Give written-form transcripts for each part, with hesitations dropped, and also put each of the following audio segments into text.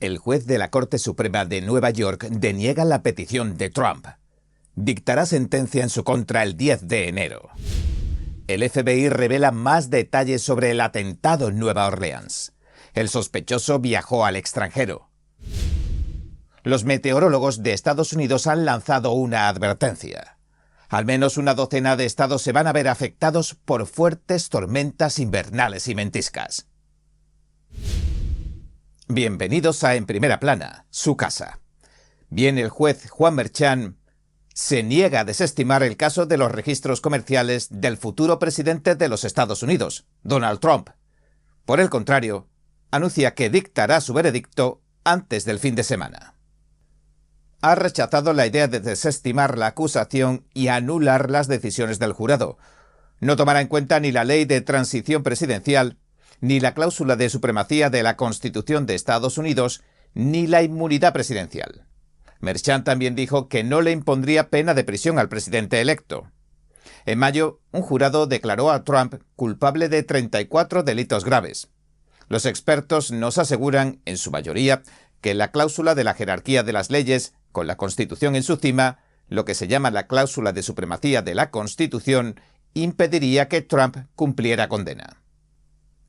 El juez de la Corte Suprema de Nueva York deniega la petición de Trump. Dictará sentencia en su contra el 10 de enero. El FBI revela más detalles sobre el atentado en Nueva Orleans. El sospechoso viajó al extranjero. Los meteorólogos de Estados Unidos han lanzado una advertencia. Al menos una docena de estados se van a ver afectados por fuertes tormentas invernales y ventiscas. Bienvenidos a En Primera Plana, su casa. Bien, el juez Juan Merchan se niega a desestimar el caso de los registros comerciales del futuro presidente de los Estados Unidos, Donald Trump. Por el contrario, anuncia que dictará su veredicto antes del fin de semana. Ha rechazado la idea de desestimar la acusación y anular las decisiones del jurado. No tomará en cuenta ni la ley de transición presidencial, ni la cláusula de supremacía de la Constitución de Estados Unidos, ni la inmunidad presidencial. Merchan también dijo que no le impondría pena de prisión al presidente electo. En mayo, un jurado declaró a Trump culpable de 34 delitos graves. Los expertos nos aseguran, en su mayoría, que la cláusula de la jerarquía de las leyes, con la Constitución en su cima, lo que se llama la cláusula de supremacía de la Constitución, impediría que Trump cumpliera condena.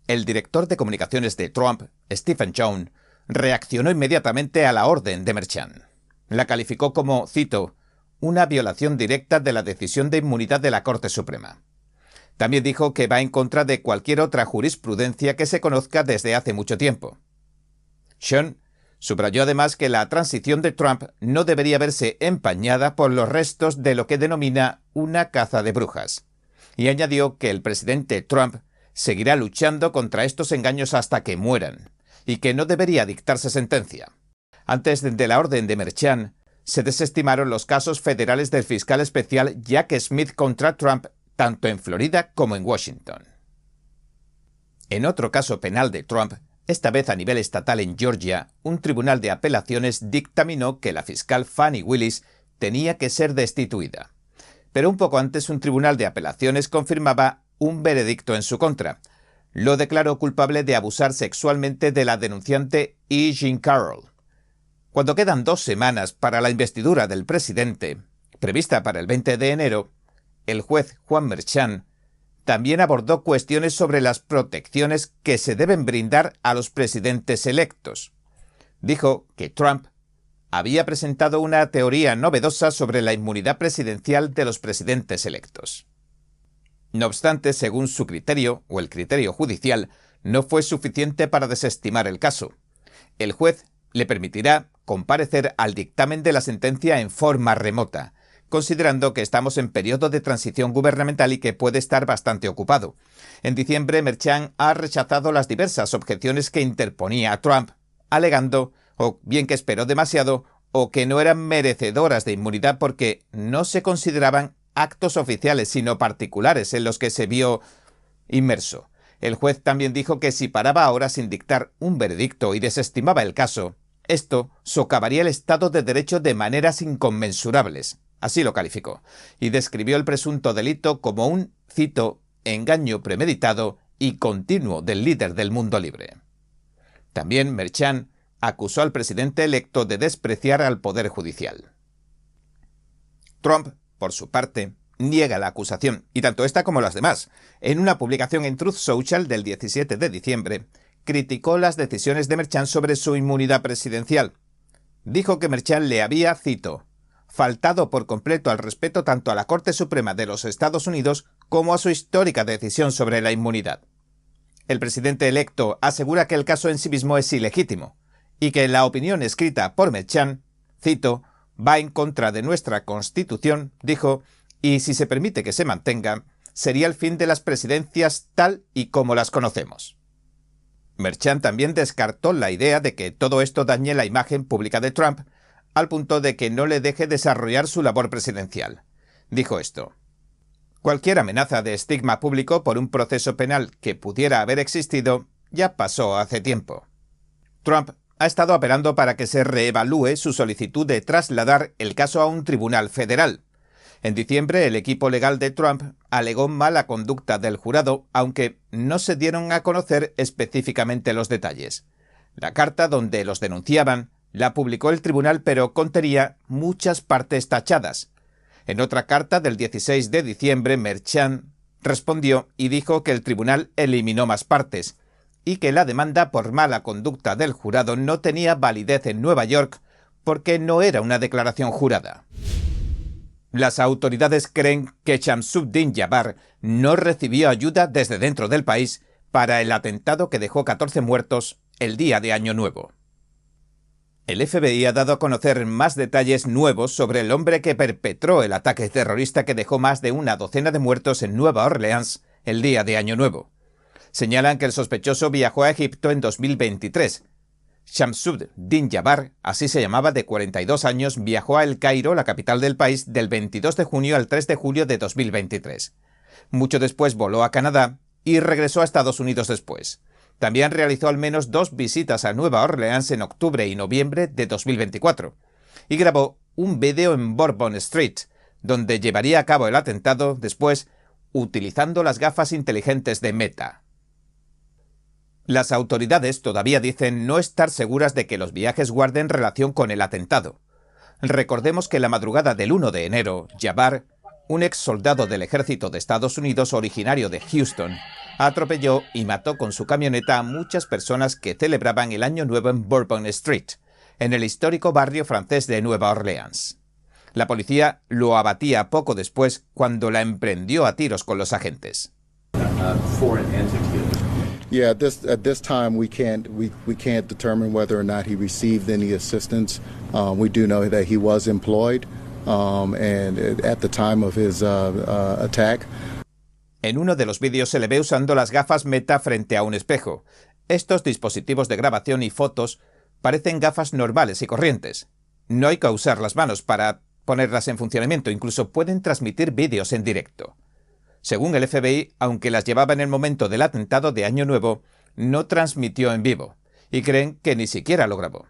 El director de comunicaciones de Trump, Stephen Chown, reaccionó inmediatamente a la orden de Merchan. La calificó como, cito, una violación directa de la decisión de inmunidad de la Corte Suprema. También dijo que va en contra de cualquier otra jurisprudencia que se conozca desde hace mucho tiempo. Chown subrayó además que la transición de Trump no debería verse empañada por los restos de lo que denomina una caza de brujas. Y añadió que el presidente Trump seguirá luchando contra estos engaños hasta que mueran, y que no debería dictarse sentencia. Antes de la orden de Merchan, se desestimaron los casos federales del fiscal especial Jack Smith contra Trump, tanto en Florida como en Washington. En otro caso penal de Trump, esta vez a nivel estatal en Georgia, un tribunal de apelaciones dictaminó que la fiscal Fani Willis tenía que ser destituida. Pero un poco antes, un tribunal de apelaciones confirmaba un veredicto en su contra. Lo declaró culpable de abusar sexualmente de la denunciante E. Jean Carroll. Cuando quedan 2 semanas para la investidura del presidente, prevista para el 20 de enero, el juez Juan Merchan también abordó cuestiones sobre las protecciones que se deben brindar a los presidentes electos. Dijo que Trump había presentado una teoría novedosa sobre la inmunidad presidencial de los presidentes electos. No obstante, según su criterio, o el criterio judicial, no fue suficiente para desestimar el caso. El juez le permitirá comparecer al dictamen de la sentencia en forma remota, considerando que estamos en periodo de transición gubernamental y que puede estar bastante ocupado. En diciembre, Merchan ha rechazado las diversas objeciones que interponía a Trump, alegando o bien que esperó demasiado o que no eran merecedoras de inmunidad porque no se consideraban actos oficiales, sino particulares en los que se vio inmerso. El juez también dijo que si paraba ahora sin dictar un veredicto y desestimaba el caso, esto socavaría el Estado de Derecho de maneras inconmensurables. Así lo calificó, y describió el presunto delito como un, cito, engaño premeditado y continuo del líder del mundo libre. También Merchan acusó al presidente electo de despreciar al Poder Judicial. Trump, por su parte, niega la acusación, y tanto esta como las demás. En una publicación en Truth Social del 17 de diciembre, criticó las decisiones de Merchan sobre su inmunidad presidencial. Dijo que Merchan le había, cito, faltado por completo al respeto tanto a la Corte Suprema de los Estados Unidos como a su histórica decisión sobre la inmunidad. El presidente electo asegura que el caso en sí mismo es ilegítimo, y que la opinión escrita por Merchan, cito, va en contra de nuestra Constitución, dijo, y si se permite que se mantenga, sería el fin de las presidencias tal y como las conocemos. Merchan también descartó la idea de que todo esto dañe la imagen pública de Trump, al punto de que no le deje desarrollar su labor presidencial. Dijo esto: cualquier amenaza de estigma público por un proceso penal que pudiera haber existido ya pasó hace tiempo. Trump ha estado apelando para que se reevalúe su solicitud de trasladar el caso a un tribunal federal. En diciembre, el equipo legal de Trump alegó mala conducta del jurado, aunque no se dieron a conocer específicamente los detalles. La carta donde los denunciaban la publicó el tribunal, pero contenía muchas partes tachadas. En otra carta del 16 de diciembre, Merchan respondió y dijo que el tribunal eliminó más partes y que la demanda por mala conducta del jurado no tenía validez en Nueva York porque no era una declaración jurada. Las autoridades creen que Shamsuddin Jabbar no recibió ayuda desde dentro del país para el atentado que dejó 14 muertos el día de Año Nuevo. El FBI ha dado a conocer más detalles nuevos sobre el hombre que perpetró el ataque terrorista que dejó más de una docena de muertos en Nueva Orleans el día de Año Nuevo. Señalan que el sospechoso viajó a Egipto en 2023. Shamsuddin Jabbar, así se llamaba, de 42 años, viajó a El Cairo, la capital del país, del 22 de junio al 3 de julio de 2023. Mucho después voló a Canadá y regresó a Estados Unidos después. También realizó al menos 2 visitas a Nueva Orleans en octubre y noviembre de 2024 y grabó un vídeo en Bourbon Street, donde llevaría a cabo el atentado después utilizando las gafas inteligentes de Meta. Las autoridades todavía dicen no estar seguras de que los viajes guarden relación con el atentado. Recordemos que la madrugada del 1 de enero, Jabbar, un ex soldado del ejército de Estados Unidos originario de Houston, atropelló y mató con su camioneta a muchas personas que celebraban el Año Nuevo en Bourbon Street, en el histórico barrio francés de Nueva Orleans. La policía lo abatía poco después cuando la emprendió a tiros con los agentes. Yeah, at this time we can't determine whether or not he received any assistance. We do know that he was employed, and at the time of his attack. En uno de los vídeos se le ve usando las gafas Meta frente a un espejo. Estos dispositivos de grabación y fotos parecen gafas normales y corrientes. No hay que usar las manos para ponerlas en funcionamiento, incluso pueden transmitir vídeos en directo. Según el FBI, aunque las llevaba en el momento del atentado de Año Nuevo, no transmitió en vivo, y creen que ni siquiera lo grabó.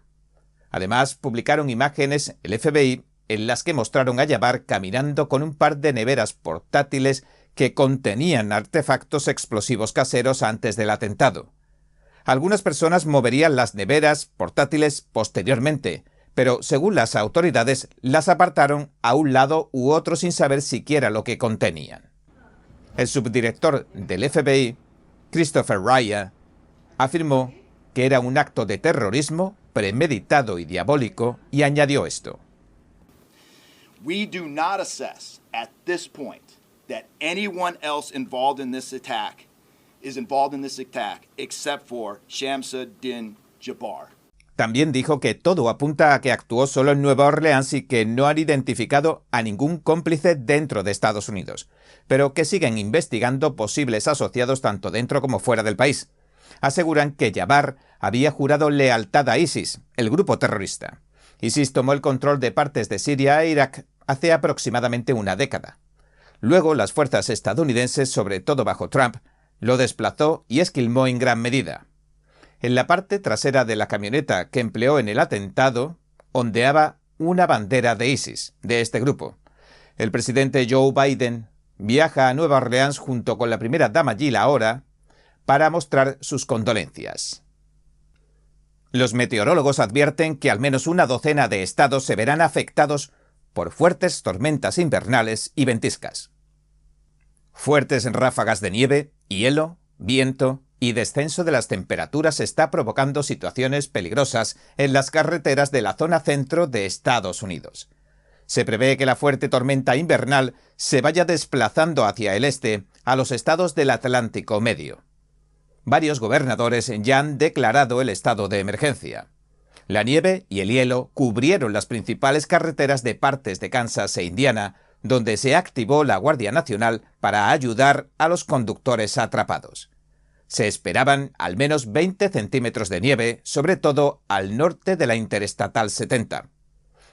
Además, publicaron imágenes, el FBI, en las que mostraron a Jabbar caminando con un par de neveras portátiles que contenían artefactos explosivos caseros antes del atentado. Algunas personas moverían las neveras portátiles posteriormente, pero según las autoridades, las apartaron a un lado u otro sin saber siquiera lo que contenían. El subdirector del FBI, Christopher Wray, afirmó que era un acto de terrorismo premeditado y diabólico y añadió esto. We do not assess at this point that anyone else involved in this attack is involved in this attack except for Shamsuddin Jabbar. También dijo que todo apunta a que actuó solo en Nueva Orleans y que no han identificado a ningún cómplice dentro de Estados Unidos, pero que siguen investigando posibles asociados tanto dentro como fuera del país. Aseguran que Jabbar había jurado lealtad a ISIS, el grupo terrorista. ISIS tomó el control de partes de Siria e Irak hace aproximadamente una década. Luego, las fuerzas estadounidenses, sobre todo bajo Trump, lo desplazó y esquilmó en gran medida. En la parte trasera de la camioneta que empleó en el atentado, ondeaba una bandera de ISIS, de este grupo. El presidente Joe Biden viaja a Nueva Orleans junto con la primera dama Jill ahora para mostrar sus condolencias. Los meteorólogos advierten que al menos una docena de estados se verán afectados por fuertes tormentas invernales y ventiscas. Fuertes ráfagas de nieve, hielo, viento y descenso de las temperaturas está provocando situaciones peligrosas en las carreteras de la zona centro de Estados Unidos. Se prevé que la fuerte tormenta invernal se vaya desplazando hacia el este a los estados del Atlántico Medio. Varios gobernadores ya han declarado el estado de emergencia. La nieve y el hielo cubrieron las principales carreteras de partes de Kansas e Indiana, donde se activó la Guardia Nacional para ayudar a los conductores atrapados. Se esperaban al menos 20 centímetros de nieve, sobre todo al norte de la Interestatal 70.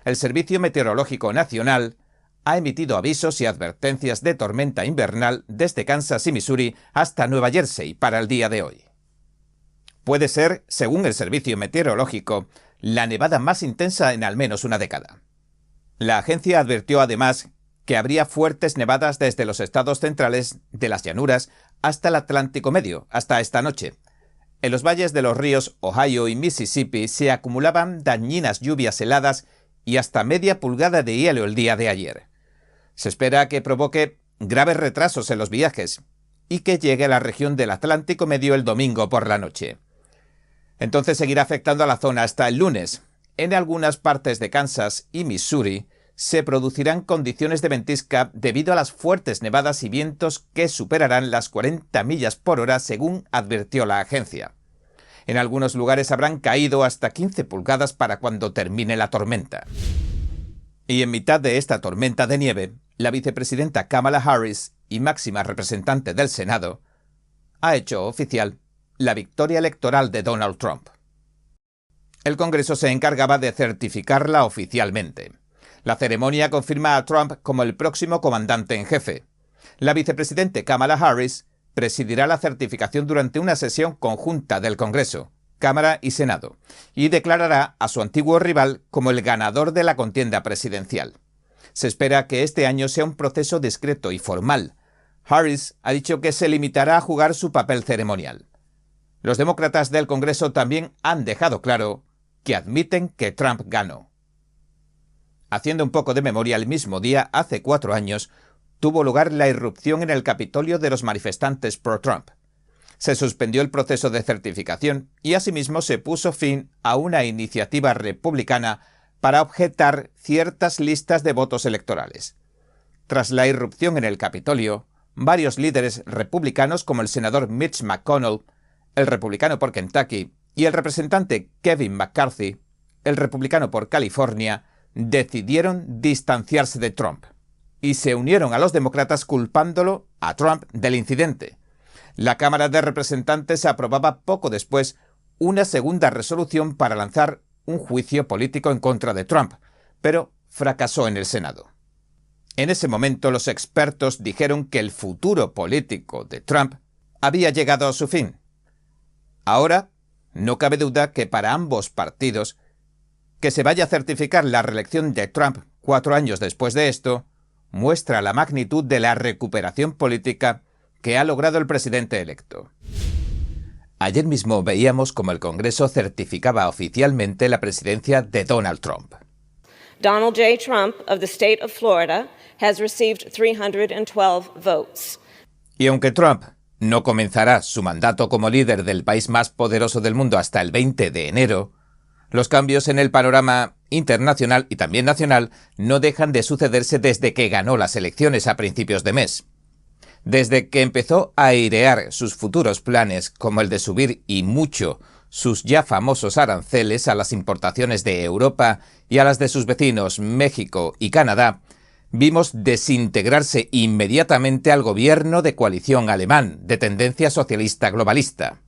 El Servicio Meteorológico Nacional ha emitido avisos y advertencias de tormenta invernal desde Kansas y Missouri hasta Nueva Jersey para el día de hoy. Puede ser, según el Servicio Meteorológico, la nevada más intensa en al menos una década. La agencia advirtió además que habría fuertes nevadas desde los estados centrales de las llanuras hasta el Atlántico Medio, hasta esta noche. en los valles de los ríos Ohio y Mississippi se acumulaban dañinas lluvias heladas y hasta media pulgada de hielo el día de ayer. Se espera que provoque graves retrasos en los viajes y que llegue a la región del Atlántico Medio el domingo por la noche. Entonces seguirá afectando a la zona hasta el lunes. En algunas partes de Kansas y Missouri se producirán condiciones de ventisca debido a las fuertes nevadas y vientos que superarán las 40 millas por hora, según advirtió la agencia. En algunos lugares habrán caído hasta 15 pulgadas para cuando termine la tormenta. Y en mitad de esta tormenta de nieve, la vicepresidenta Kamala Harris y máxima representante del Senado ha hecho oficial la victoria electoral de Donald Trump. El Congreso se encargaba de certificarla oficialmente. La ceremonia confirma a Trump como el próximo comandante en jefe. La vicepresidenta Kamala Harris presidirá la certificación durante una sesión conjunta del Congreso, Cámara y Senado, y declarará a su antiguo rival como el ganador de la contienda presidencial. Se espera que este año sea un proceso discreto y formal. Harris ha dicho que se limitará a jugar su papel ceremonial. Los demócratas del Congreso también han dejado claro que admiten que Trump ganó. Haciendo un poco de memoria, el mismo día, hace 4 años, tuvo lugar la irrupción en el Capitolio de los manifestantes pro-Trump. Se suspendió el proceso de certificación y asimismo se puso fin a una iniciativa republicana para objetar ciertas listas de votos electorales. Tras la irrupción en el Capitolio, varios líderes republicanos como el senador Mitch McConnell, el republicano por Kentucky, y el representante Kevin McCarthy, el republicano por California, decidieron distanciarse de Trump y se unieron a los demócratas culpándolo a Trump del incidente. La Cámara de Representantes aprobaba poco después una segunda resolución para lanzar un juicio político en contra de Trump, pero fracasó en el Senado. En ese momento los expertos dijeron que el futuro político de Trump había llegado a su fin. Ahora, no cabe duda que para ambos partidos, que se vaya a certificar la reelección de Trump 4 años después de esto, muestra la magnitud de la recuperación política que ha logrado el presidente electo. Ayer mismo veíamos cómo el Congreso certificaba oficialmente la presidencia de Donald Trump. Donald J. Trump of the state of Florida has received 312 votes. Y aunque Trump no comenzará su mandato como líder del país más poderoso del mundo hasta el 20 de enero, los cambios en el panorama internacional y también nacional no dejan de sucederse desde que ganó las elecciones a principios de mes. Desde que empezó a airear sus futuros planes, como el de subir y mucho sus ya famosos aranceles a las importaciones de Europa y a las de sus vecinos México y Canadá, vimos desintegrarse inmediatamente al gobierno de coalición alemán de tendencia socialista globalista.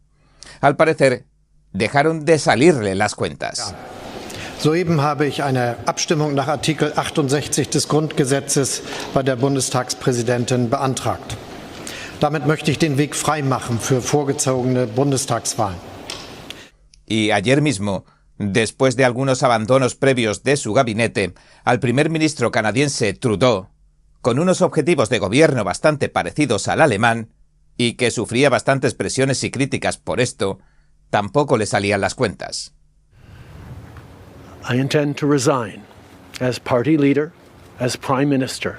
Al parecer, dejaron de salirle las cuentas. Soeben habe ich eine Abstimmung nach Artikel 68 des Grundgesetzes bei der Bundestagspräsidentin beantragt. Damit möchte ich den Weg freimachen für vorgezogene Bundestagswahlen. Y ayer mismo, después de algunos abandonos previos de su gabinete, al primer ministro canadiense Trudeau, con unos objetivos de gobierno bastante parecidos al alemán, y que sufría bastantes presiones y críticas por esto, tampoco le salían las cuentas. I intend to resign as party leader, as prime minister,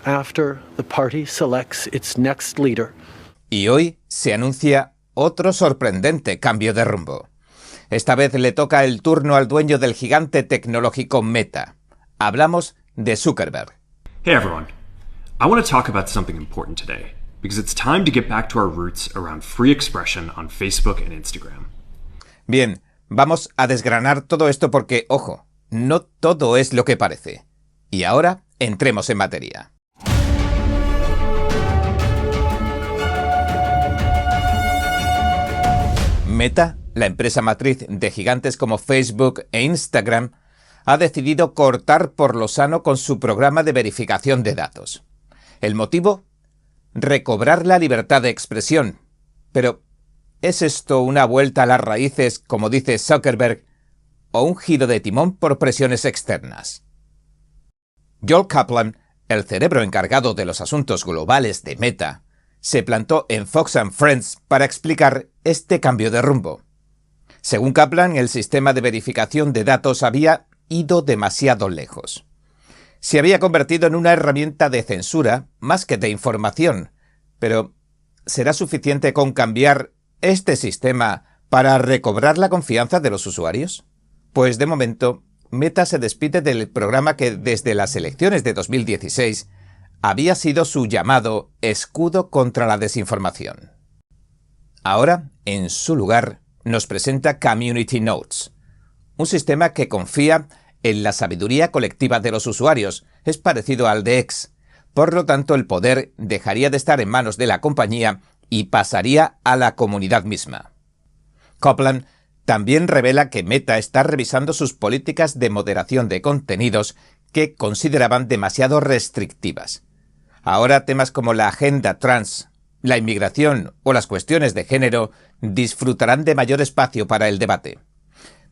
after the party selects its next leader. Y hoy se anuncia otro sorprendente cambio de rumbo. Esta vez le toca el turno al dueño del gigante tecnológico Meta. Hablamos de Zuckerberg. Hey everyone. I want to talk about something important today, because it's time to get back to our roots around free expression on Facebook and Instagram. Bien, vamos a desgranar todo esto porque, ojo, no todo es lo que parece. Y ahora, entremos en materia. Meta, la empresa matriz de gigantes como Facebook e Instagram, ha decidido cortar por lo sano con su programa de verificación de datos. ¿El motivo? Recobrar la libertad de expresión. Pero, ¿es esto una vuelta a las raíces, como dice Zuckerberg, o un giro de timón por presiones externas? Joel Kaplan, el cerebro encargado de los asuntos globales de Meta, se plantó en Fox and Friends para explicar este cambio de rumbo. Según Kaplan, el sistema de verificación de datos había ido demasiado lejos. Se había convertido en una herramienta de censura más que de información, pero ¿será suficiente con cambiar este sistema para recobrar la confianza de los usuarios? Pues de momento, Meta se despide del programa que desde las elecciones de 2016 había sido su llamado escudo contra la desinformación. Ahora, en su lugar, nos presenta Community Notes, un sistema que confía en la sabiduría colectiva de los usuarios. Es parecido al de X. Por lo tanto, el poder dejaría de estar en manos de la compañía y pasaría a la comunidad misma. Kaplan también revela que Meta está revisando sus políticas de moderación de contenidos que consideraban demasiado restrictivas. Ahora temas como la agenda trans, la inmigración o las cuestiones de género disfrutarán de mayor espacio para el debate.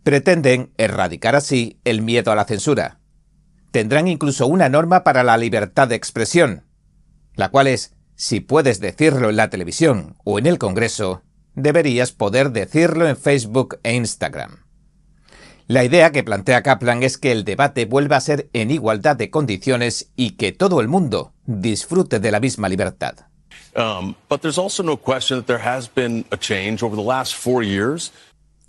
Pretenden erradicar así el miedo a la censura. Tendrán incluso una norma para la libertad de expresión, la cual es, si puedes decirlo en la televisión o en el Congreso, deberías poder decirlo en Facebook e Instagram. La idea que plantea Kaplan es que el debate vuelva a ser en igualdad de condiciones y que todo el mundo disfrute de la misma libertad. But there's also no question that there has been a change over the last 4 years.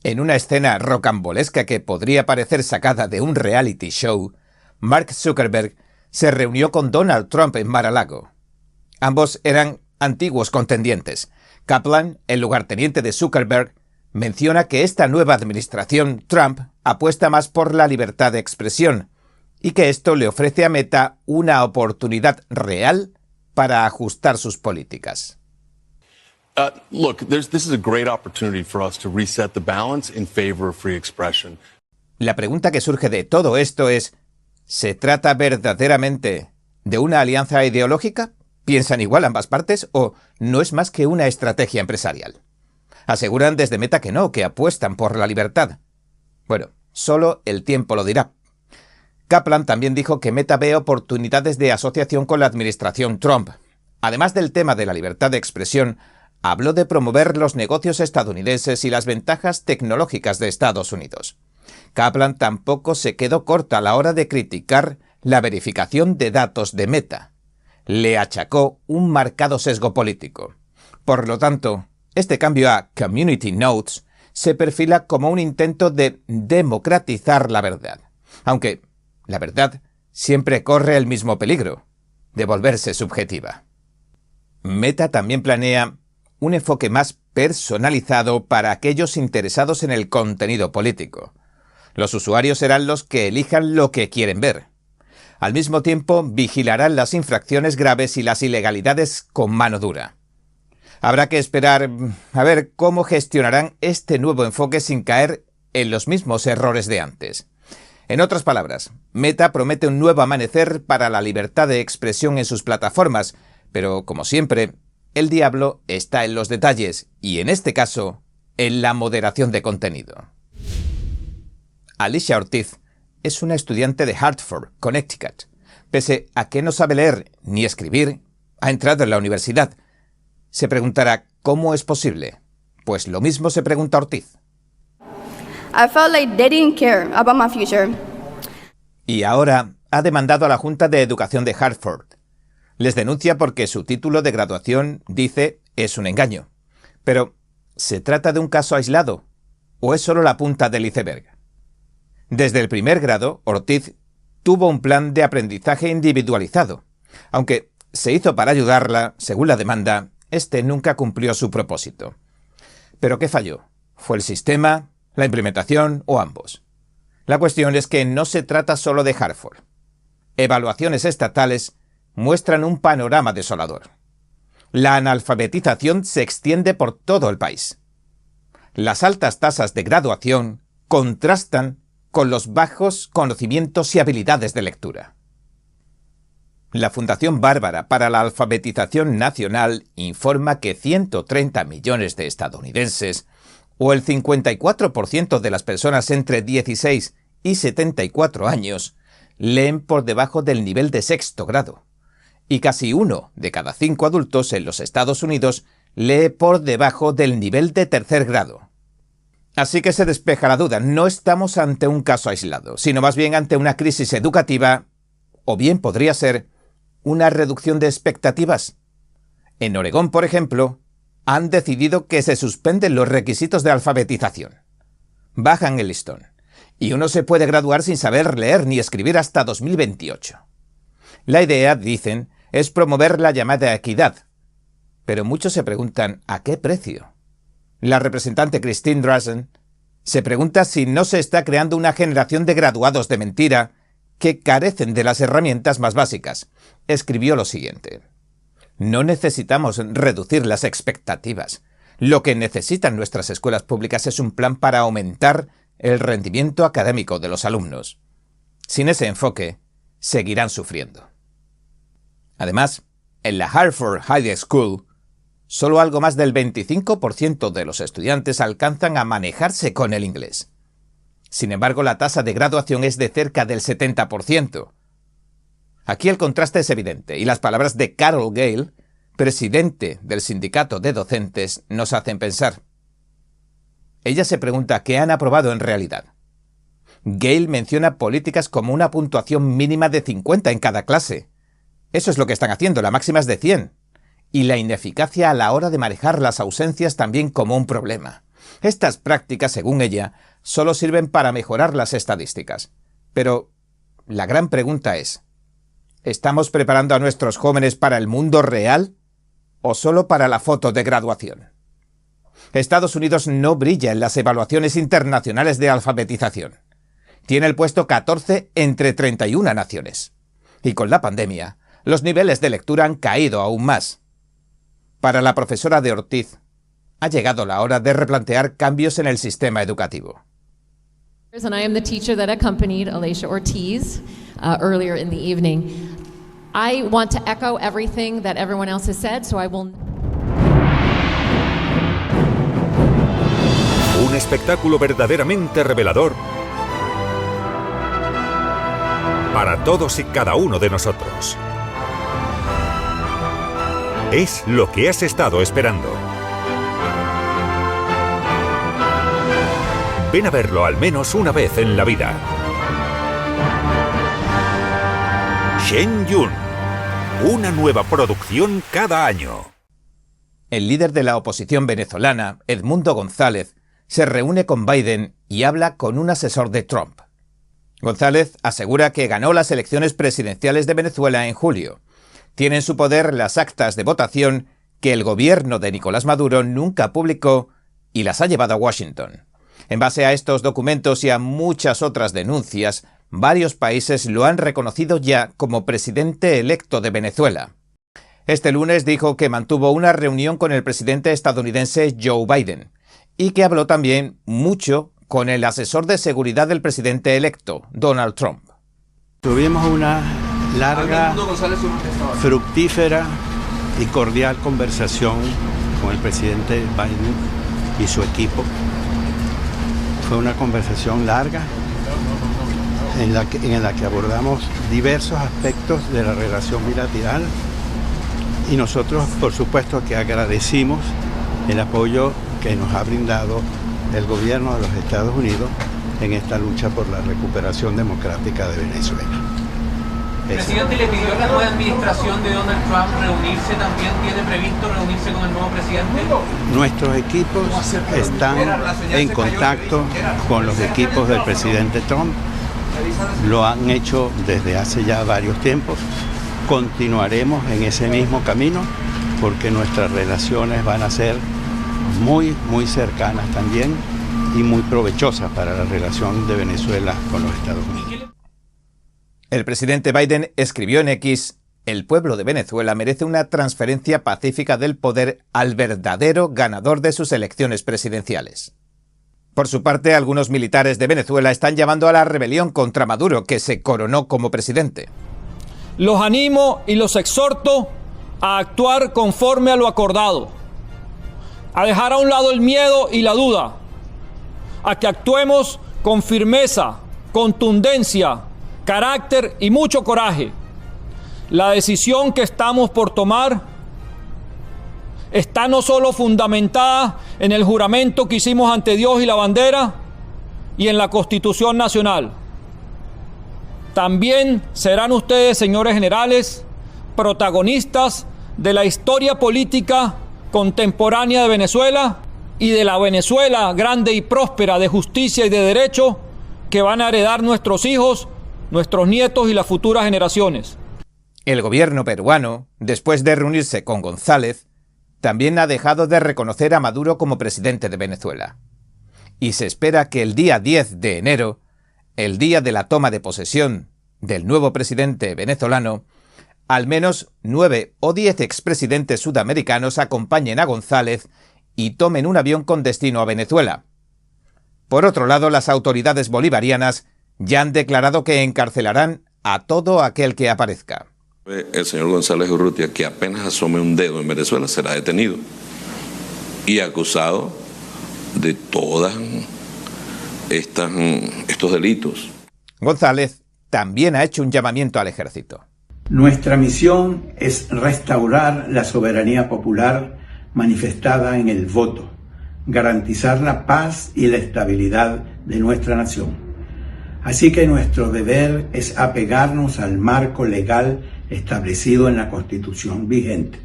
En una escena rocambolesca que podría parecer sacada de un reality show, Mark Zuckerberg se reunió con Donald Trump en Mar-a-Lago. Ambos eran antiguos contendientes. Kaplan, el lugarteniente de Zuckerberg, menciona que esta nueva administración Trump apuesta más por la libertad de expresión y que esto le ofrece a Meta una oportunidad real para ajustar sus políticas. Look, this is a great opportunity for us to reset the balance in favor of free expression. La pregunta que surge de todo esto es, ¿se trata verdaderamente de una alianza ideológica? ¿Piensan igual ambas partes o no es más que una estrategia empresarial? Aseguran desde Meta que no, que apuestan por la libertad. Bueno, solo el tiempo lo dirá. Kaplan también dijo que Meta ve oportunidades de asociación con la administración Trump. Además del tema de la libertad de expresión, habló de promover los negocios estadounidenses y las ventajas tecnológicas de Estados Unidos. Kaplan tampoco se quedó corta a la hora de criticar la verificación de datos de Meta. Le achacó un marcado sesgo político. Por lo tanto, este cambio a Community Notes se perfila como un intento de democratizar la verdad. Aunque la verdad siempre corre el mismo peligro, de volverse subjetiva. Meta también planea un enfoque más personalizado para aquellos interesados en el contenido político. Los usuarios serán los que elijan lo que quieren ver. Al mismo tiempo, vigilarán las infracciones graves y las ilegalidades con mano dura. Habrá que esperar a ver cómo gestionarán este nuevo enfoque sin caer en los mismos errores de antes. En otras palabras, Meta promete un nuevo amanecer para la libertad de expresión en sus plataformas, pero, como siempre, el diablo está en los detalles y, en este caso, en la moderación de contenido. Alicia Ortiz es una estudiante de Hartford, Connecticut. Pese a que no sabe leer ni escribir, ha entrado en la universidad. Se preguntará ¿cómo es posible? Pues lo mismo se pregunta Ortiz. I felt like they didn't care about my future. Y ahora ha demandado a la Junta de Educación de Hartford. Les denuncia porque su título de graduación, dice, es un engaño. Pero, ¿se trata de un caso aislado? ¿O es solo la punta del iceberg? Desde el primer grado, Ortiz tuvo un plan de aprendizaje individualizado. Aunque se hizo para ayudarla, según la demanda, este nunca cumplió su propósito. ¿Pero qué falló? ¿Fue el sistema, la implementación o ambos? La cuestión es que no se trata solo de Hartford. Evaluaciones estatales muestran un panorama desolador. La analfabetización se extiende por todo el país. Las altas tasas de graduación contrastan con los bajos conocimientos y habilidades de lectura. La Fundación Bárbara para la Alfabetización Nacional informa que 130 millones de estadounidenses, o el 54% de las personas entre 16 y 74 años, leen por debajo del nivel de sexto grado. y casi 1 de cada 5 adultos en los Estados Unidos lee por debajo del nivel de tercer grado. Así que se despeja la duda, no estamos ante un caso aislado, sino más bien ante una crisis educativa, o bien podría ser una reducción de expectativas. En Oregón, por ejemplo, han decidido que se suspenden los requisitos de alfabetización. Bajan el listón, y uno se puede graduar sin saber leer ni escribir hasta 2028. La idea, dicen, es promover la llamada equidad. Pero muchos se preguntan, ¿a qué precio? La representante Christine Drazen se pregunta si no se está creando una generación de graduados de mentira que carecen de las herramientas más básicas. Escribió lo siguiente: no necesitamos reducir las expectativas. Lo que necesitan nuestras escuelas públicas es un plan para aumentar el rendimiento académico de los alumnos. Sin ese enfoque, seguirán sufriendo. Además, en la Hartford High School, solo algo más del 25% de los estudiantes alcanzan a manejarse con el inglés. Sin embargo, la tasa de graduación es de cerca del 70%. Aquí el contraste es evidente, y las palabras de Carol Gale, presidente del sindicato de docentes, nos hacen pensar. Ella se pregunta qué han aprobado en realidad. Gale menciona políticas como una puntuación mínima de 50 en cada clase. Eso es lo que están haciendo, la máxima es de 100. Y la ineficacia a la hora de manejar las ausencias también como un problema. Estas prácticas, según ella, solo sirven para mejorar las estadísticas. Pero la gran pregunta es, ¿estamos preparando a nuestros jóvenes para el mundo real o solo para la foto de graduación? Estados Unidos no brilla en las evaluaciones internacionales de alfabetización. Tiene el puesto 14 entre 31 naciones. Y con la pandemia, los niveles de lectura han caído aún más. Para la profesora de Ortiz, ha llegado la hora de replantear cambios en el sistema educativo. And I am the teacher that accompanied Alicia Ortiz earlier in the evening. I want to echo everything that everyone else has said, so I will. Un espectáculo verdaderamente revelador para todos y cada uno de nosotros. Es lo que has estado esperando. Ven a verlo al menos una vez en la vida. Shen Yun, una nueva producción cada año. El líder de la oposición venezolana, Edmundo González, se reúne con Biden y habla con un asesor de Trump. González asegura que ganó las elecciones presidenciales de Venezuela en julio. Tiene en su poder las actas de votación que el gobierno de Nicolás Maduro nunca publicó y las ha llevado a Washington. En base a estos documentos y a muchas otras denuncias, varios países lo han reconocido ya como presidente electo de Venezuela. Este lunes dijo que mantuvo una reunión con el presidente estadounidense Joe Biden y que habló también mucho con el asesor de seguridad del presidente electo, Donald Trump. Tuvimos una larga, fructífera y cordial conversación con el presidente Biden y su equipo. Fue una conversación larga en la que abordamos diversos aspectos de la relación bilateral y nosotros, por supuesto, que agradecimos el apoyo que nos ha brindado el gobierno de los Estados Unidos en esta lucha por la recuperación democrática de Venezuela. El presidente le pidió a la nueva administración de Donald Trump reunirse también. ¿Tiene previsto reunirse con el nuevo presidente? Nuestros equipos están en contacto con los equipos del presidente Trump. Lo han hecho desde hace ya varios tiempos. Continuaremos en ese mismo camino porque nuestras relaciones van a ser muy cercanas también y muy provechosas para la relación de Venezuela con los Estados Unidos. El presidente Biden escribió en X: el pueblo de Venezuela merece una transferencia pacífica del poder al verdadero ganador de sus elecciones presidenciales. Por su parte, algunos militares de Venezuela están llamando a la rebelión contra Maduro, que se coronó como presidente. Los animo y los exhorto a actuar conforme a lo acordado, a dejar a un lado el miedo y la duda, a que actuemos con firmeza, contundencia, carácter y mucho coraje, la decisión que estamos por tomar está no solo fundamentada en el juramento que hicimos ante Dios y la bandera y en la Constitución Nacional. También serán ustedes, señores generales, protagonistas de la historia política contemporánea de Venezuela y de la Venezuela grande y próspera de justicia y de derecho que van a heredar nuestros hijos, nuestros nietos y las futuras generaciones. El gobierno peruano, después de reunirse con González, también ha dejado de reconocer a Maduro como presidente de Venezuela. Y se espera que el día 10 de enero, el día de la toma de posesión del nuevo presidente venezolano, al menos 9 o 10 expresidentes sudamericanos acompañen a González y tomen un avión con destino a Venezuela. Por otro lado, las autoridades bolivarianas ya han declarado que encarcelarán a todo aquel que aparezca. El señor González Urrutia, que apenas asome un dedo en Venezuela, será detenido y acusado de todos estos delitos. González también ha hecho un llamamiento al ejército. Nuestra misión es restaurar la soberanía popular manifestada en el voto, garantizar la paz y la estabilidad de nuestra nación. Así que nuestro deber es apegarnos al marco legal establecido en la Constitución vigente,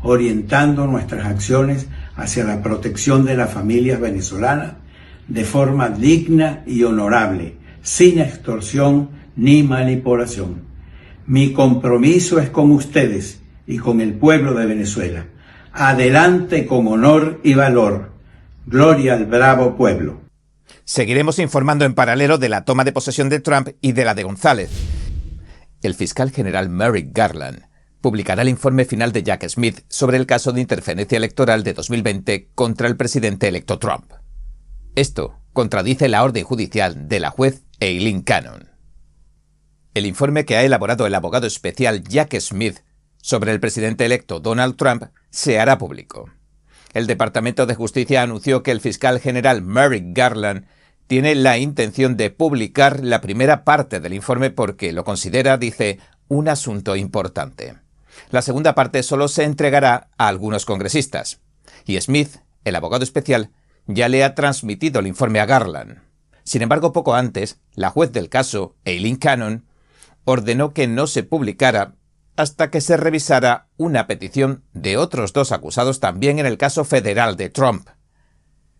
orientando nuestras acciones hacia la protección de las familias venezolanas de forma digna y honorable, sin extorsión ni manipulación. Mi compromiso es con ustedes y con el pueblo de Venezuela. Adelante con honor y valor. Gloria al bravo pueblo. Seguiremos informando en paralelo de la toma de posesión de Trump y de la de González. El fiscal general Merrick Garland publicará el informe final de Jack Smith sobre el caso de interferencia electoral de 2020 contra el presidente electo Trump. Esto contradice la orden judicial de la juez Eileen Cannon. El informe que ha elaborado el abogado especial Jack Smith sobre el presidente electo Donald Trump se hará público. El Departamento de Justicia anunció que el fiscal general Merrick Garland tiene la intención de publicar la primera parte del informe porque lo considera, dice, un asunto importante. La segunda parte solo se entregará a algunos congresistas. Y Smith, el abogado especial, ya le ha transmitido el informe a Garland. Sin embargo, poco antes, la juez del caso, Eileen Cannon, ordenó que no se publicara hasta que se revisara una petición de otros 2 acusados también en el caso federal de Trump.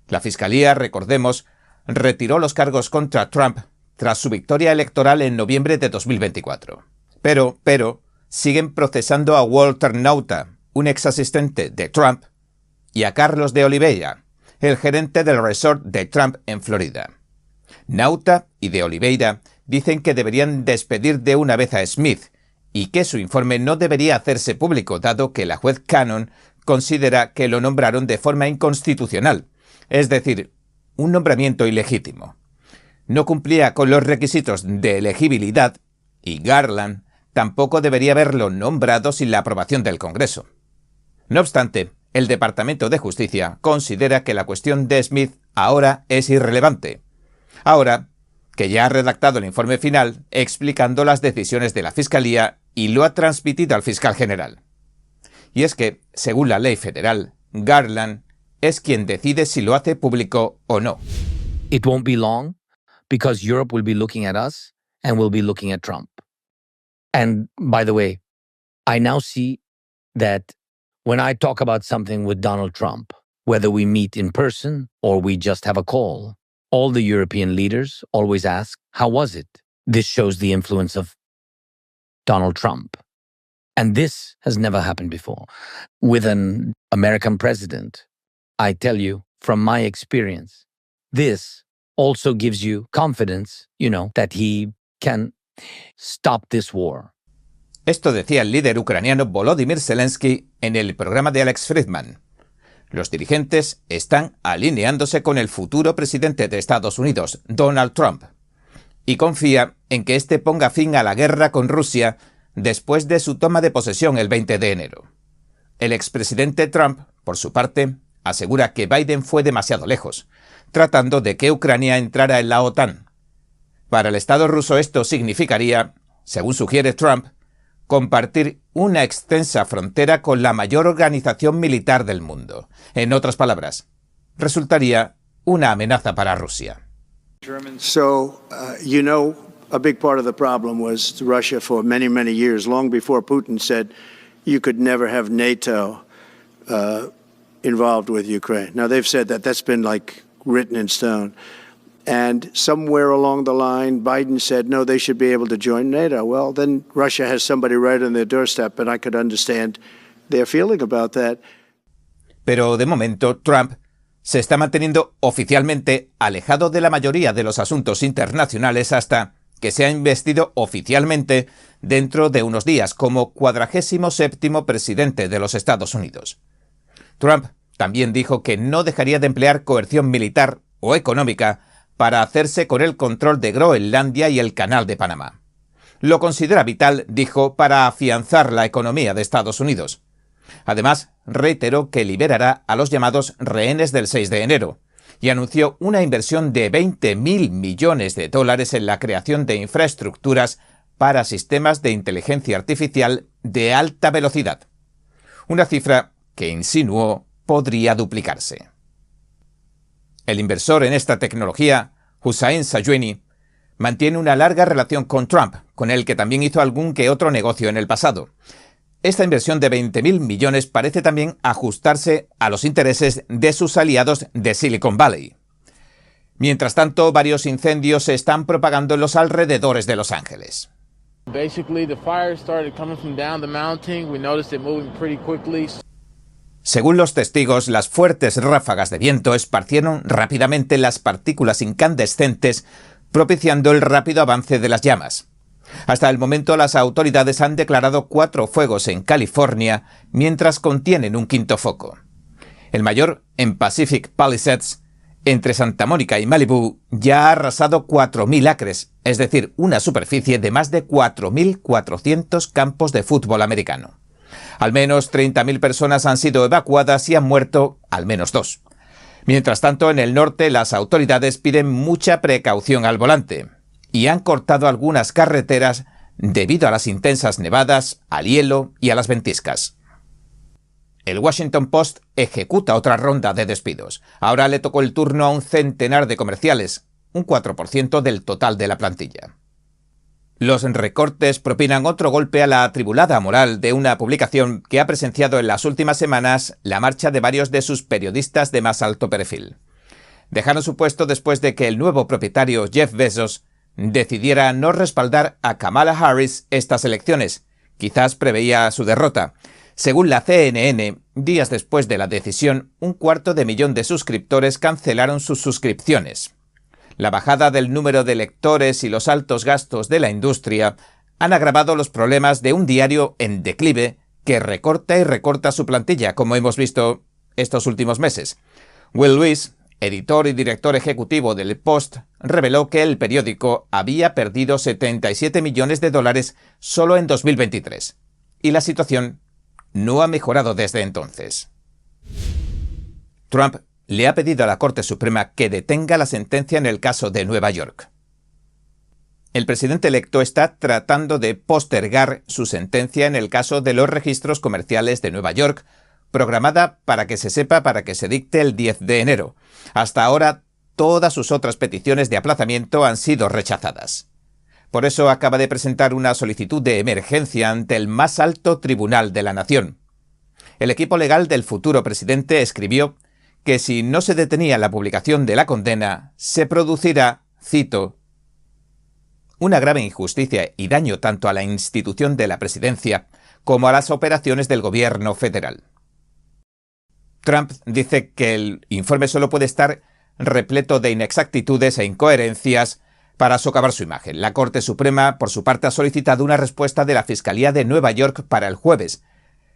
La Fiscalía, recordemos, retiró los cargos contra Trump tras su victoria electoral en noviembre de 2024. Pero siguen procesando a Walter Nauta, un ex asistente de Trump, y a Carlos de Oliveira, el gerente del resort de Trump en Florida. Nauta y de Oliveira dicen que deberían despedir de una vez a Smith y que su informe no debería hacerse público, dado que la juez Cannon considera que lo nombraron de forma inconstitucional, es decir, un nombramiento ilegítimo. No cumplía con los requisitos de elegibilidad y Garland tampoco debería haberlo nombrado sin la aprobación del Congreso. No obstante, el Departamento de Justicia considera que la cuestión de Smith ahora es irrelevante. Ahora que ya ha redactado el informe final explicando las decisiones de la Fiscalía y lo ha transmitido al fiscal general. Y es que, según la ley federal, Garland es quien decide si lo hace público o no. It won't be long because Europe will be looking at us and will be looking at Trump. And by the way, I now see that when I talk about something with Donald Trump, whether we meet in person or we just have a call, all the European leaders always ask, how was it? This shows the influence of Donald Trump. And this has never happened before. With an American president, I tell you, from my experience, this also gives you confidence, that he can stop this war. Esto decía el líder ucraniano Volodymyr Zelensky en el programa de Alex Friedman. Los dirigentes están alineándose con el futuro presidente de Estados Unidos, Donald Trump, y confía en que éste ponga fin a la guerra con Rusia después de su toma de posesión el 20 de enero. El expresidente Trump, por su parte, asegura que Biden fue demasiado lejos, tratando de que Ucrania entrara en la OTAN. Para el Estado ruso esto significaría, según sugiere Trump, compartir una extensa frontera con la mayor organización militar del mundo. En otras palabras, resultaría una amenaza para Rusia. So, a big part of the problem was Russia for many, many years, long before Putin said you could never have NATO involved with Ukraine. Now, they've said that. That's been written in stone. And somewhere along the line, Biden said, no, they should be able to join NATO. Well, then Russia has somebody right on their doorstep, and I could understand their feeling about that. Pero de momento, Trump se está manteniendo oficialmente alejado de la mayoría de los asuntos internacionales hasta que sea investido oficialmente dentro de unos días como 47º presidente de los Estados Unidos. Trump también dijo que no dejaría de emplear coerción militar o económica para hacerse con el control de Groenlandia y el Canal de Panamá. Lo considera vital, dijo, para afianzar la economía de Estados Unidos. Además, reiteró que liberará a los llamados rehenes del 6 de enero y anunció una inversión de $20.000 millones en la creación de infraestructuras para sistemas de inteligencia artificial de alta velocidad. Una cifra que insinuó podría duplicarse. El inversor en esta tecnología, Hussain Sajuni, mantiene una larga relación con Trump, con el que también hizo algún que otro negocio en el pasado. Esta inversión de $20.000 millones parece también ajustarse a los intereses de sus aliados de Silicon Valley. Mientras tanto, varios incendios se están propagando en los alrededores de Los Ángeles. Según los testigos, las fuertes ráfagas de viento esparcieron rápidamente las partículas incandescentes, propiciando el rápido avance de las llamas. Hasta el momento, las autoridades han declarado 4 fuegos en California, mientras contienen un 5º foco. El mayor, en Pacific Palisades, entre Santa Mónica y Malibú, ya ha arrasado 4.000 acres, es decir, una superficie de más de 4.400 campos de fútbol americano. Al menos 30.000 personas han sido evacuadas y han muerto al menos 2. Mientras tanto, en el norte, las autoridades piden mucha precaución al volante y han cortado algunas carreteras debido a las intensas nevadas, al hielo y a las ventiscas. El Washington Post ejecuta otra ronda de despidos. Ahora le tocó el turno a un centenar de comerciales, un 4% del total de la plantilla. Los recortes propinan otro golpe a la atribulada moral de una publicación que ha presenciado en las últimas semanas la marcha de varios de sus periodistas de más alto perfil. Dejaron su puesto después de que el nuevo propietario Jeff Bezos decidiera no respaldar a Kamala Harris estas elecciones. Quizás preveía su derrota. Según la CNN, días después de la decisión, 250.000 de suscriptores cancelaron sus suscripciones. La bajada del número de lectores y los altos gastos de la industria han agravado los problemas de un diario en declive que recorta y recorta su plantilla, como hemos visto estos últimos meses. Will Lewis, editor y director ejecutivo del Post, reveló que el periódico había perdido $77 millones solo en 2023, y la situación no ha mejorado desde entonces. Trump le ha pedido a la Corte Suprema que detenga la sentencia en el caso de Nueva York. El presidente electo está tratando de postergar su sentencia en el caso de los registros comerciales de Nueva York, programada para que se dicte el 10 de enero. Hasta ahora, todas sus otras peticiones de aplazamiento han sido rechazadas. Por eso acaba de presentar una solicitud de emergencia ante el más alto tribunal de la nación. El equipo legal del futuro presidente escribió que si no se detenía la publicación de la condena, se producirá, cito, una grave injusticia y daño tanto a la institución de la presidencia como a las operaciones del gobierno federal. Trump dice que el informe solo puede estar repleto de inexactitudes e incoherencias para socavar su imagen. La Corte Suprema, por su parte, ha solicitado una respuesta de la Fiscalía de Nueva York para el jueves,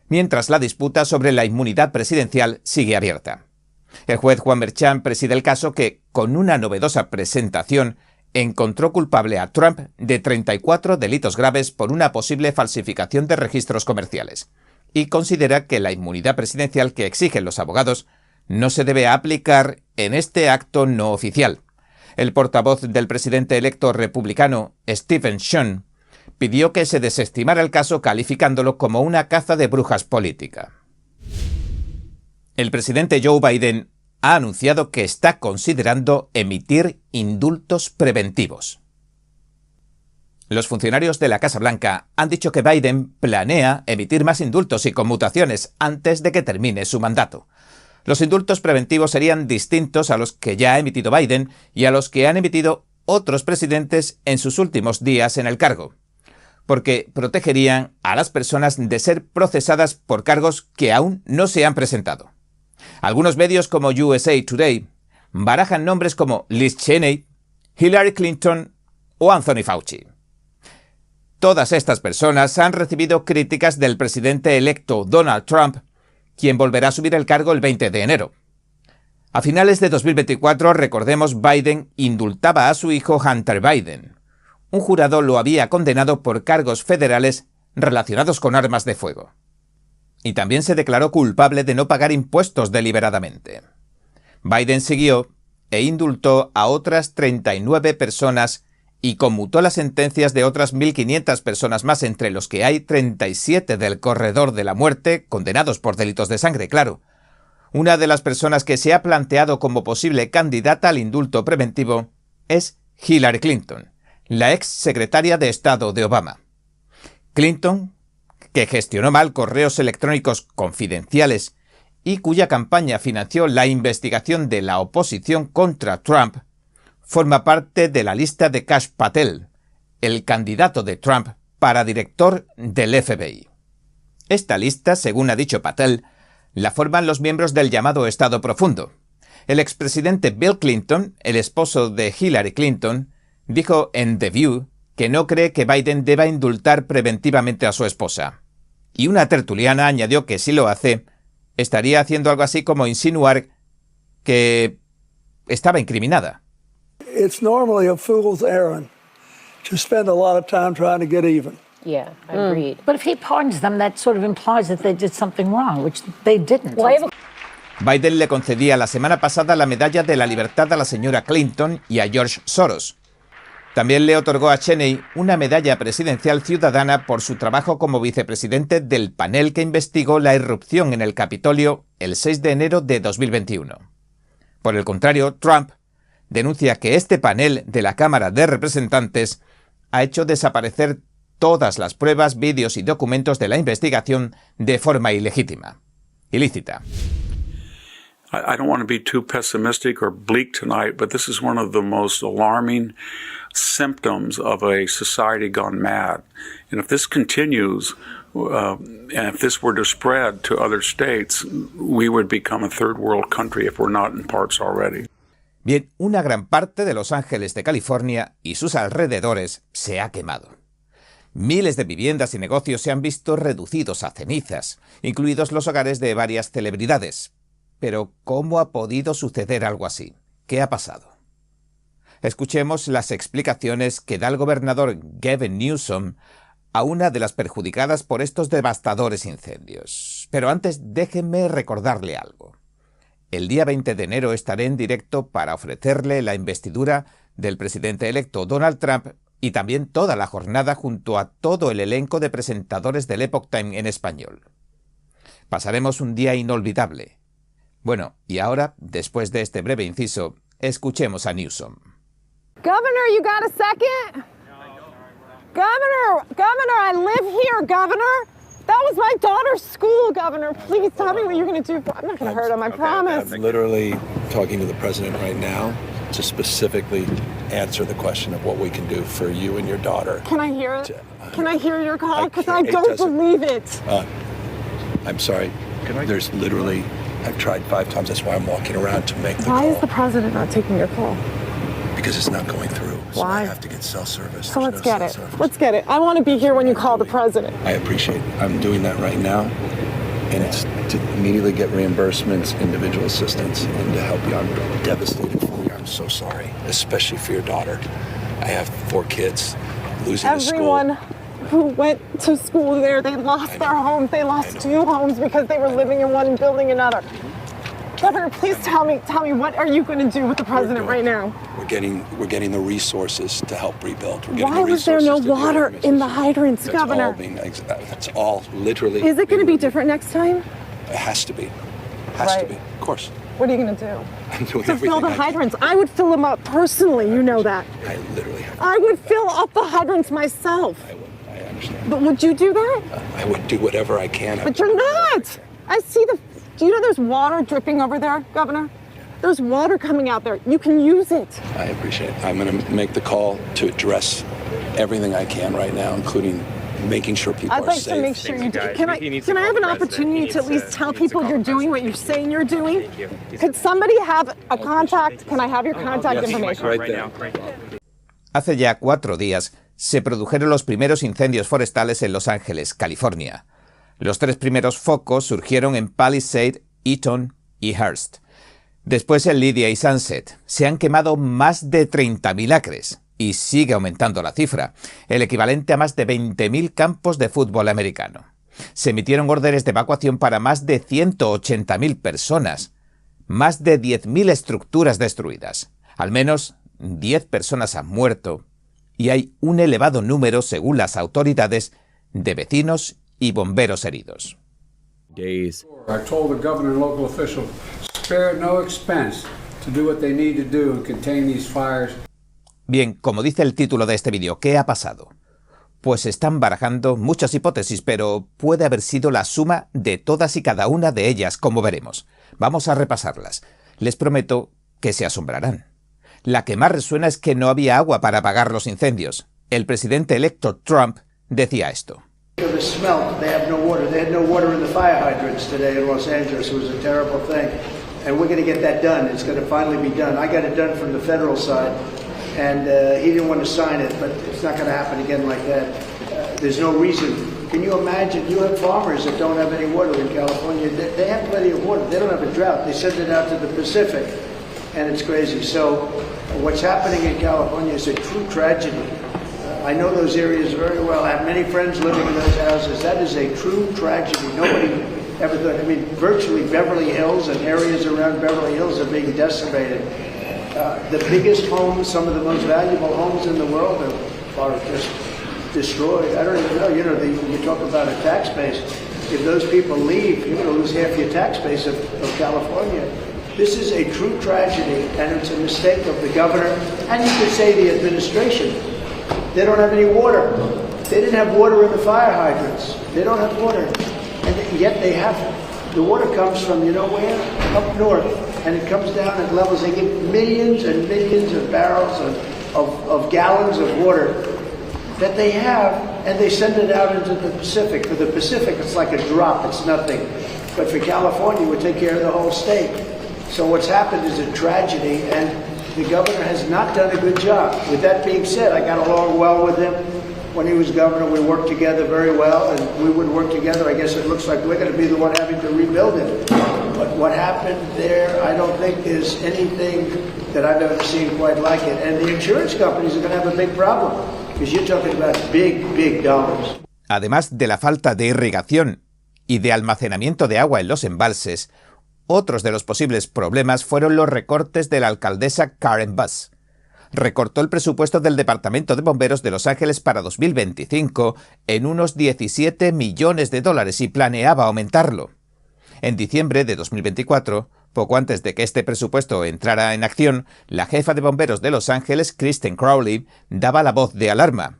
mientras la disputa sobre la inmunidad presidencial sigue abierta. El juez Juan Merchan preside el caso que, con una novedosa presentación, encontró culpable a Trump de 34 delitos graves por una posible falsificación de registros comerciales, y considera que la inmunidad presidencial que exigen los abogados no se debe aplicar en este acto no oficial. El portavoz del presidente electo republicano, Stephen Shum, pidió que se desestimara el caso calificándolo como una caza de brujas política. El presidente Joe Biden ha anunciado que está considerando emitir indultos preventivos. Los funcionarios de la Casa Blanca han dicho que Biden planea emitir más indultos y conmutaciones antes de que termine su mandato. Los indultos preventivos serían distintos a los que ya ha emitido Biden y a los que han emitido otros presidentes en sus últimos días en el cargo, porque protegerían a las personas de ser procesadas por cargos que aún no se han presentado. Algunos medios como USA Today barajan nombres como Liz Cheney, Hillary Clinton o Anthony Fauci. Todas estas personas han recibido críticas del presidente electo Donald Trump, quien volverá a subir el cargo el 20 de enero. A finales de 2024, recordemos, Biden indultaba a su hijo Hunter Biden. Un jurado lo había condenado por cargos federales relacionados con armas de fuego. Y también se declaró culpable de no pagar impuestos deliberadamente. Biden siguió e indultó a otras 39 personas y conmutó las sentencias de otras 1.500 personas más, entre los que hay 37 del corredor de la muerte, condenados por delitos de sangre, claro. Una de las personas que se ha planteado como posible candidata al indulto preventivo es Hillary Clinton, la ex secretaria de Estado de Obama. Clinton, que gestionó mal correos electrónicos confidenciales y cuya campaña financió la investigación de la oposición contra Trump, forma parte de la lista de Kash Patel, el candidato de Trump para director del FBI. Esta lista, según ha dicho Patel, la forman los miembros del llamado Estado Profundo. El expresidente Bill Clinton, el esposo de Hillary Clinton, dijo en The View que no cree que Biden deba indultar preventivamente a su esposa. Y una tertuliana añadió que si lo hace, estaría haciendo algo así como insinuar que estaba incriminada. It's normally a fool's errand to spend a lot of time trying to get even. Yeah, agreed. But if he pardons them, that sort of implies that they did something wrong, which they didn't. Biden le concedía la semana pasada la Medalla de la Libertad a la señora Clinton y a George Soros. También le otorgó a Cheney una medalla presidencial ciudadana por su trabajo como vicepresidente del panel que investigó la irrupción en el Capitolio el 6 de enero de 2021. Por el contrario, Trump denuncia que este panel de la Cámara de Representantes ha hecho desaparecer todas las pruebas, vídeos y documentos de la investigación de forma ilegítima, ilícita. I don't want to be too pessimistic or bleak tonight, but this is one of the most alarming symptoms of a society gone mad. And if this continues, and if this were to spread to other states, we would become a third world country if we're not in parts already. Bien, una gran parte de Los Ángeles de California y sus alrededores se ha quemado. Miles de viviendas y negocios se han visto reducidos a cenizas, incluidos los hogares de varias celebridades. Pero, ¿cómo ha podido suceder algo así? ¿Qué ha pasado? Escuchemos las explicaciones que da el gobernador Gavin Newsom a una de las perjudicadas por estos devastadores incendios. Pero antes, déjenme recordarle algo. El día 20 de enero estaré en directo para ofrecerle la investidura del presidente electo Donald Trump y también toda la jornada junto a todo el elenco de presentadores del Epoch Time en español. Pasaremos un día inolvidable. Bueno, y ahora, después de este breve inciso, escuchemos a Newsom. Governor, you got a second? Governor, I live here, Governor. That was my daughter's school, Governor. Please tell me what you're going to do. I'm not going to hurt him, I promise. I'm literally talking to the president right now to specifically answer the question of what we can do for you and your daughter. Can I hear it? Can I hear your call? Because I don't believe it. I'm sorry. There's literally, I've tried 5 times. That's why I'm walking around to make the call. Why is the president not taking your call? Because it's not going through. So Why? I have to get cell service. So let's get it. Let's get it. I want to be here when you call the president. I appreciate it. I'm doing that right now. And it's to immediately get reimbursements, individual assistance, and to help you. I'm devastated for you. I'm so sorry, especially for your daughter. I have 4 kids losing the school. Everyone who went to school there, they lost their homes. They lost 2 homes because they were living in one and building another. Governor, please tell me, what are you going to do with the president right now? We're getting the resources to help rebuild. Why was there no water in the hydrants, Governor? That's all literally. Is it going to be different next time? It has to be. Has to be. Of course. What are you going to do? I'm doing to everything fill the hydrants. I would fill them up personally. You know that. I literally have. I would fill up the hydrants myself. I understand. But would you do that? I would do whatever I can. But you're not. I see do you know there's water dripping over there, Governor? There's water coming out there. You can use it. I appreciate it. I'm going to make the call to address everything I can right now, including making sure people I'd are like safe. to make sure you do. Can I have an opportunity to at least tell people you're doing what you're saying you're doing? Could somebody have a contact? Can I have your contact information? Right there. Hace ya 4 días se produjeron los primeros incendios forestales en Los Ángeles, California. Los 3 primeros focos surgieron en Palisade, Eaton y Hearst. Después en Lydia y Sunset. Se han quemado más de 30.000 acres. Y sigue aumentando la cifra, el equivalente a más de 20.000 campos de fútbol americano. Se emitieron órdenes de evacuación para más de 180.000 personas. Más de 10.000 estructuras destruidas. Al menos 10 personas han muerto. Y hay un elevado número, según las autoridades, de vecinos y bomberos heridos. I told the governor and local officials, spare no expense to do what they need to do and contain these fires. Bien, como dice el título de este vídeo, ¿qué ha pasado? Pues están barajando muchas hipótesis, pero puede haber sido la suma de todas y cada una de ellas, como veremos. Vamos a repasarlas. Les prometo que se asombrarán. La que más resuena es que no había agua para apagar los incendios. El presidente electo Trump decía esto. The smell, they have no water. They had no water in the fire hydrants today in Los Angeles. It was a terrible thing. And we're going to get that done. It's going to finally be done. I got it done from the federal side. And he didn't want to sign it, but it's not going to happen again like that. There's no reason. Can you imagine? You have farmers that don't have any water in California. They have plenty of water. They don't have a drought. They send it out to the Pacific, and it's crazy. So what's happening in California is a true tragedy. I know those areas very well. I have many friends living in those houses. That is a true tragedy. Nobody ever thought. I mean, virtually Beverly Hills and areas around Beverly Hills are being decimated. The biggest homes, some of the most valuable homes in the world are just destroyed. I don't even know. You know, you talk about a tax base. If those people leave, you're going to lose half your tax base of California. This is a true tragedy, and it's a mistake of the governor, and you could say the administration. They don't have any water. They didn't have water in the fire hydrants. They don't have water, and yet they have it. The water comes from, you know where? Up north. And it comes down at levels, they get millions and millions of barrels of gallons of water that they have, and they send it out into the Pacific. For the Pacific, it's like a drop, it's nothing. But for California, it would take care of the whole state. So what's happened is a tragedy, and the governor has not done a good job. With that being said, I got along well with him. When he was governor, we worked together very well, and we would work together. I guess it looks like we're going to be the one having to rebuild it. But what happened there, I don't think there's anything that I've ever seen quite like it. And the insurance companies are going to have a big problem, because you're talking about big, big dollars. Además de la falta de irrigación y de almacenamiento de agua en los embalses, otros de los posibles problemas fueron los recortes de la alcaldesa Karen Bass. Recortó el presupuesto del Departamento de Bomberos de Los Ángeles para 2025 en unos $17 millones y planeaba aumentarlo. En diciembre de 2024, poco antes de que este presupuesto entrara en acción, la jefa de bomberos de Los Ángeles, Kristen Crowley, daba la voz de alarma.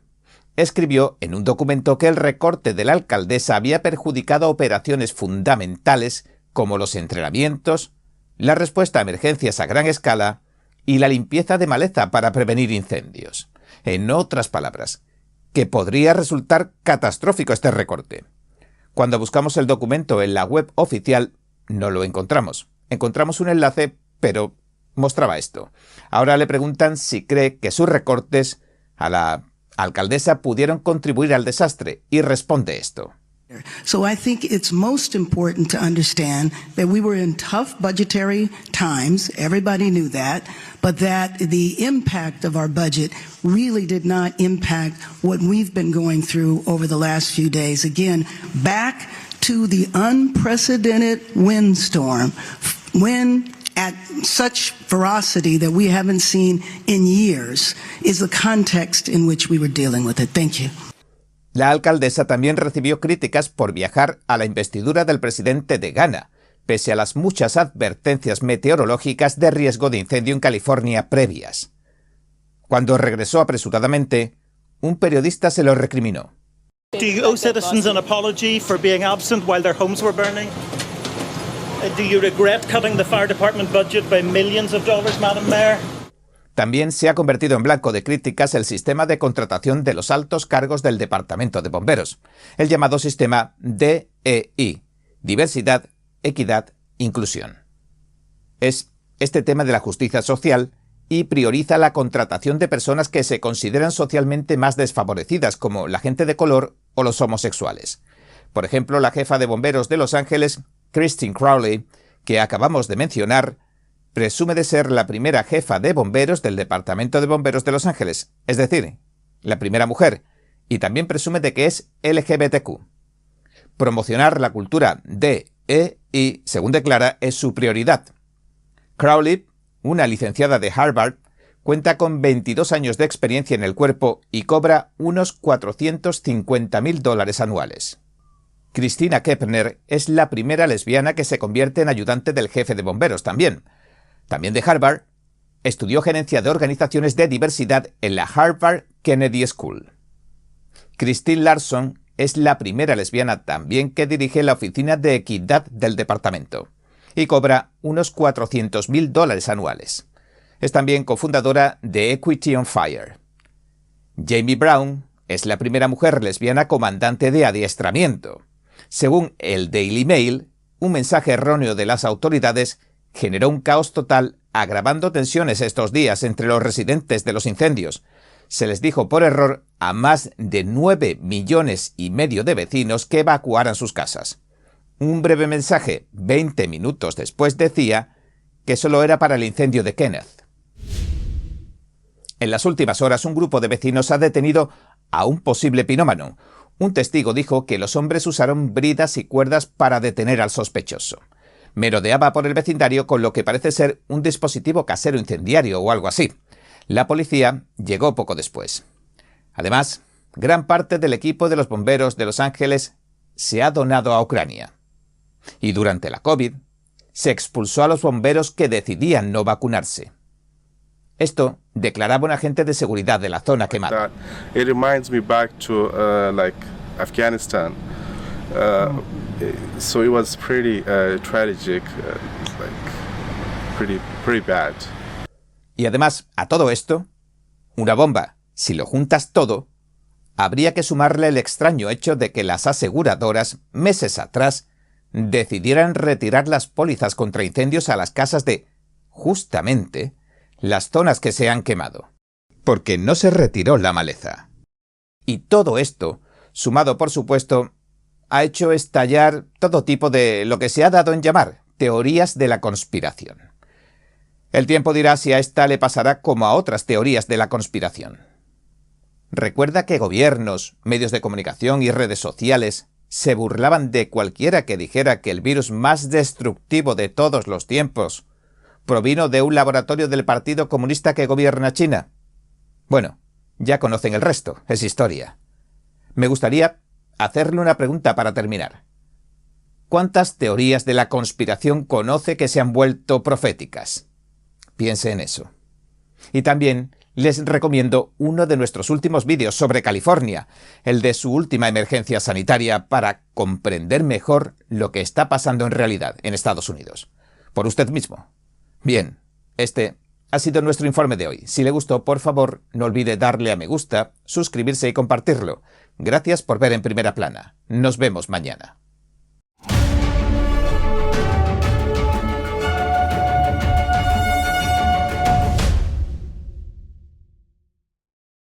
Escribió en un documento que el recorte de la alcaldesa había perjudicado operaciones fundamentales como los entrenamientos, la respuesta a emergencias a gran escala y la limpieza de maleza para prevenir incendios. En otras palabras, que podría resultar catastrófico este recorte. Cuando buscamos el documento en la web oficial, no lo encontramos. Encontramos un enlace, pero mostraba esto. Ahora le preguntan si cree que sus recortes a la alcaldesa pudieron contribuir al desastre, y responde esto. So I think it's most important to understand that we were in tough budgetary times, everybody knew that, but that the impact of our budget really did not impact what we've been going through over the last few days. Again, back to the unprecedented windstorm when at such ferocity that we haven't seen in years is the context in which we were dealing with it. Thank you. La alcaldesa también recibió críticas por viajar a la investidura del presidente de Ghana, pese a las muchas advertencias meteorológicas de riesgo de incendio en California previas. Cuando regresó apresuradamente, un periodista se lo recriminó. Do you owe citizens an apology for being absent while their homes were burning? Do you regret cutting the fire department budget by millions of dollars, Madam Mayor? También se ha convertido en blanco de críticas el sistema de contratación de los altos cargos del Departamento de Bomberos, el llamado sistema DEI, Diversidad, Equidad, Inclusión. Es este tema de la justicia social y prioriza la contratación de personas que se consideran socialmente más desfavorecidas, como la gente de color o los homosexuales. Por ejemplo, la jefa de bomberos de Los Ángeles, Christine Crowley, que acabamos de mencionar, presume de ser la primera jefa de bomberos del Departamento de Bomberos de Los Ángeles, es decir, la primera mujer, y también presume de que es LGBTQ. Promocionar la cultura DEI, según declara, es su prioridad. Crowley, una licenciada de Harvard, cuenta con 22 años de experiencia en el cuerpo y cobra unos $450,000 anuales. Christina Kepner es la primera lesbiana que se convierte en ayudante del jefe de bomberos también. También de Harvard, estudió gerencia de organizaciones de diversidad en la Harvard Kennedy School. Christine Larson es la primera lesbiana también que dirige la oficina de equidad del departamento y cobra unos $400,000 anuales. Es también cofundadora de Equity on Fire. Jamie Brown es la primera mujer lesbiana comandante de adiestramiento. Según el Daily Mail, un mensaje erróneo de las autoridades generó un caos total, agravando tensiones estos días entre los residentes de los incendios. Se les dijo por error a más de 9,5 millones de vecinos que evacuaran sus casas. Un breve mensaje, 20 minutos después, decía que solo era para el incendio de Kenneth. En las últimas horas, un grupo de vecinos ha detenido a un posible pirómano. Un testigo dijo que los hombres usaron bridas y cuerdas para detener al sospechoso. Merodeaba por el vecindario con lo que parece ser un dispositivo casero incendiario o algo así. La policía llegó poco después. Además, gran parte del equipo de los bomberos de Los Ángeles se ha donado a Ucrania. Y durante la COVID, se expulsó a los bomberos que decidían no vacunarse. Esto declaraba un agente de seguridad de la zona quemada. It reminds me back to Afghanistan. So it was pretty tragic, pretty bad. Y además, a todo esto, una bomba, si lo juntas todo, habría que sumarle el extraño hecho de que las aseguradoras, meses atrás, decidieran retirar las pólizas contra incendios a las casas de, justamente, las zonas que se han quemado, porque no se retiró la maleza. Y todo esto, sumado por supuesto, ha hecho estallar todo tipo de lo que se ha dado en llamar teorías de la conspiración. El tiempo dirá si a esta le pasará como a otras teorías de la conspiración. Recuerda que gobiernos, medios de comunicación y redes sociales se burlaban de cualquiera que dijera que el virus más destructivo de todos los tiempos provino de un laboratorio del Partido Comunista que gobierna China. Bueno, ya conocen el resto, es historia. Me gustaría hacerle una pregunta para terminar. ¿Cuántas teorías de la conspiración conoce que se han vuelto proféticas? Piense en eso. Y también les recomiendo uno de nuestros últimos vídeos sobre California, el de su última emergencia sanitaria, para comprender mejor lo que está pasando en realidad en Estados Unidos. Por usted mismo. Bien, este ha sido nuestro informe de hoy. Si le gustó, por favor, no olvide darle a me gusta, suscribirse y compartirlo. Gracias por ver En Primera Plana. Nos vemos mañana.